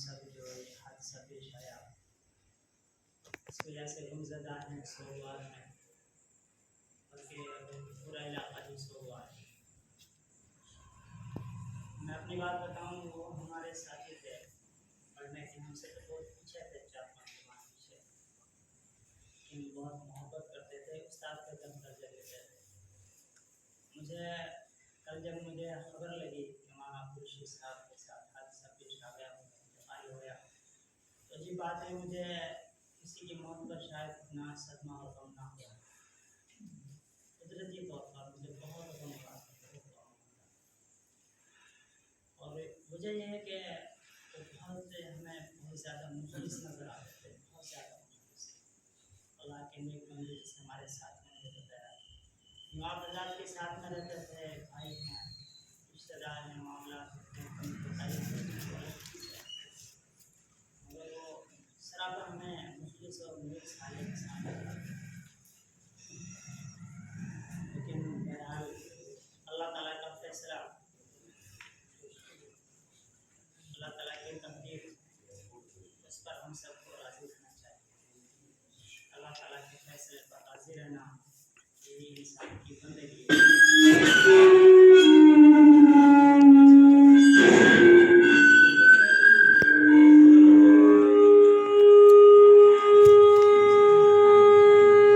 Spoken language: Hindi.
सब जो ये हादसा पेश आया, इस वजह से गमज़दा हैं, सोगवार हैं, बल्कि पूरा इलाका ही सोगवार है। मैं अपनी बात बताऊँ, वो हमारे साथी थे पढ़ने के, हमसे तो बहुत पीछे थे, 4-5 जमात पीछे, लेकिन बहुत मोहब्बत करते थे, उस्ताद का दम दर्जा लेते थे। मुझे कल जब मुझे खबर लगी कि मौलाना अब्दुल रशीद साहब के साथ हादसा पेश आ गया, इंतकाल हो गया, तो अजीब बात है, मुझे किसी की मौत पर शायद इतना सदमा और गम ना हुआ। कुदरती तौर पर मुझे बहुत गम हुआ, और वजह यह है कि बहुत हमें बहुत ज़्यादा मुखलिस नज़र आते थे, बहुत ज़्यादा मुखलिस। अल्लाह के नेक बंदे जिससे हमारे साथ में रहते थे, इमाम आज़ाद के साथ में रहते थे, भाई हैं, रिश्तेदार हैं, मामला मगर वो सरापा हमें मुखलिस और नेक साले इंसान लगा। लेकिन बहरहाल अल्लाह ताला का फैसला, अल्लाह ताला की तकदीर, उस पर हम सबको राज़ी रहना चाहिए। अल्लाह ताला के फैसले पर राज़ी रहना, यही इंसान की ज़िंदगी है।